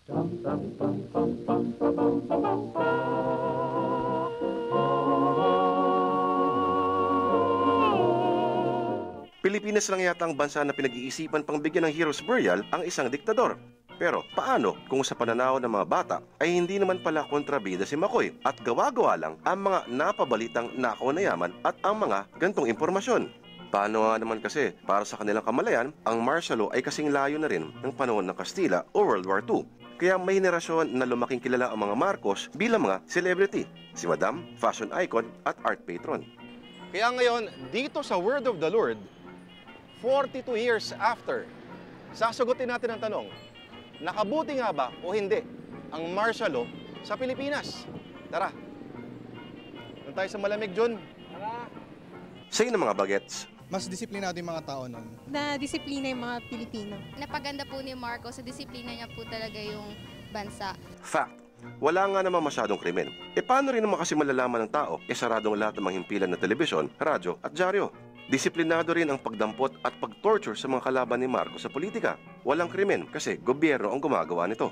Pilipinas lang yata ang bansa na pinag-iisipan pang bigyan ng hero's burial ang isang diktador. Pero paano kung sa pananaw ng mga bata ay hindi naman pala kontrabida si McCoy at gawa-gawa lang ang mga napabalitang nakaw na yaman at ang mga gantong impormasyon? Paano nga naman kasi para sa kanilang kamalayan, ang martial law ay kasing layo na rin ng panahon ng Kastila o World War II. Kaya may henerasyon na lumaking kilala ang mga Marcos bilang mga celebrity, si Madam, fashion icon at art patron. Kaya ngayon, dito sa Word of the Lord, 42 years after, sasagutin natin ang tanong, nakabuti nga ba o hindi ang martial law sa Pilipinas? Tara. Doon tayo sa malamig, John. Tara. Sa ng mga bagets, mas disiplinado yung mga tao nun. Na-disiplina yung mga Pilipino. Napaganda po ni Marcos, sa disiplina niya po talaga yung bansa. fact, wala nga naman masyadong krimen. E paano rin naman kasi malalaman ng tao, saradong lahat ng mga himpilan na telebisyon, radyo at dyaryo. Disiplinado rin ang pagdampot at pag-torture sa mga kalaban ni Marcos sa politika. Walang krimen kasi gobyerno ang gumagawa nito.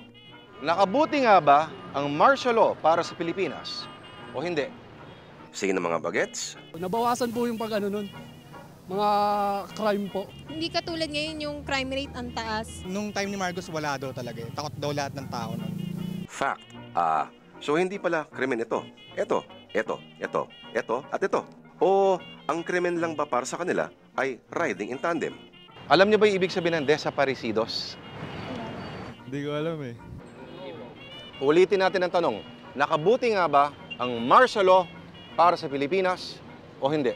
Nakabuti nga ba ang martial law para sa Pilipinas o hindi? Sige ng mga bagets. Nabawasan po yung nun, mga crime po. Hindi katulad ngayon yung crime rate ang taas. Nung time ni Marcos, wala daw talaga. Takot daw lahat ng tao nun. Fact. So hindi pala krimen ito. Ito, at ito. O ang krimen lang ba para sa kanila ay riding in tandem? Alam niyo ba yung ibig sabihin ng desaparecidos? Hindi ko alam eh. Ulitin natin ang tanong, nakabuti nga ba ang martial law para sa Pilipinas o hindi?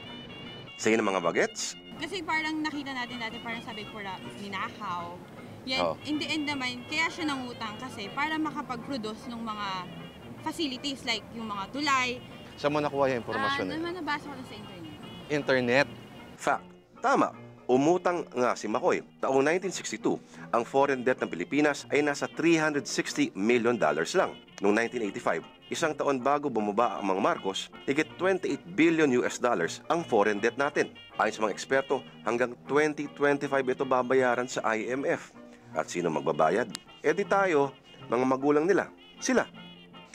Sige ng mga bagets. Kasi parang nakita natin dati, parang sabi ko na ninakaw. Yan, in the end naman, kaya siya nangutang kasi para makapag-produce ng mga facilities like yung mga tulay. Saan mo nakuha yung impormasyon? Nabasa ko na sa internet. Internet. Fact. Tama. Umutang nga si McCoy. Taong 1962, ang foreign debt ng Pilipinas ay nasa $360 million lang. Noong 1985, isang taon bago bumaba ang mga Marcos, higit $28 billion ang foreign debt natin. Ayon sa mga eksperto, hanggang 2025 ito babayaran sa IMF. At sino magbabayad? Di tayo, mga magulang nila. Sila.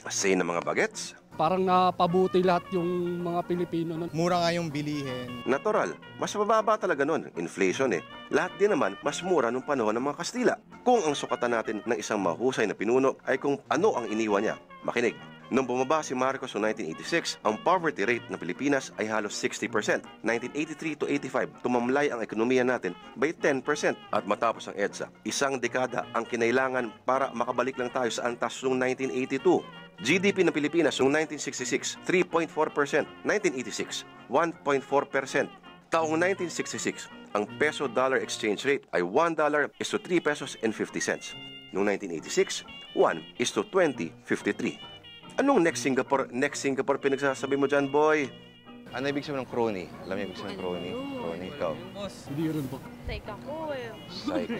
Say ng mga bagets. Parang napabuti lahat yung mga Pilipino nun. Mura nga yung bilihin. Natural, mas mababa talaga nun. Inflation Lahat din naman mas mura nung panahon ng mga Kastila. Kung ang sukatan natin ng isang mahusay na pinuno ay kung ano ang iniwan niya. Makinig. Nung bumaba si Marcos noong 1986, ang poverty rate ng Pilipinas ay halos 60%. 1983 to 85, tumamlay ang ekonomiya natin by 10%. At matapos ang EDSA, isang dekada ang kinailangan para makabalik lang tayo sa antas noong 1982. GDP ng Pilipinas noong 1966, 3.4%. 1986, 1.4%. Taong 1966, ang peso-dollar exchange rate ay $1 is to 3 pesos and 50 cents. Noong 1986, 1 is to 20.53. Anong next Singapore pinagsasabi mo dyan, boy? Ano ibig sabihin ng crony? Alam niyo ibig sabihin ng crony? Crony, ikaw. Hindi rin po. Psych ako eh. Psych.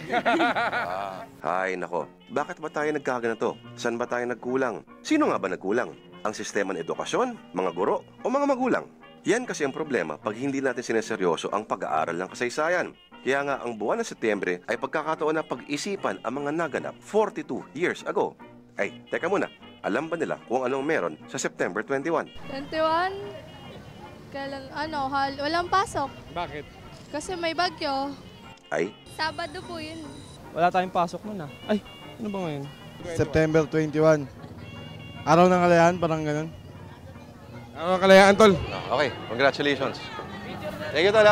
Ay, nako. Bakit ba tayo nagkaganito? Saan ba tayo nagkulang? Sino nga ba nagkulang? Ang sistema ng edukasyon, mga guro, o mga magulang? Yan kasi ang problema pag hindi natin sineseryoso ang pag-aaral ng kasaysayan. Kaya nga ang buwan ng Setyembre ay pagkakataon na pag-isipan ang mga naganap 42 years ago. Ay, teka muna. Alam ba nila kung anong meron sa September 21? 21? Walang pasok. Bakit? Kasi may bagyo. Ay, Sabado po yun. Wala tayong pasok nun Ay, ano ba ngayon? September 21. Araw ng kalayaan, parang ganun. Ano kalayaan, tol? Okay, congratulations. Thank you, Tol.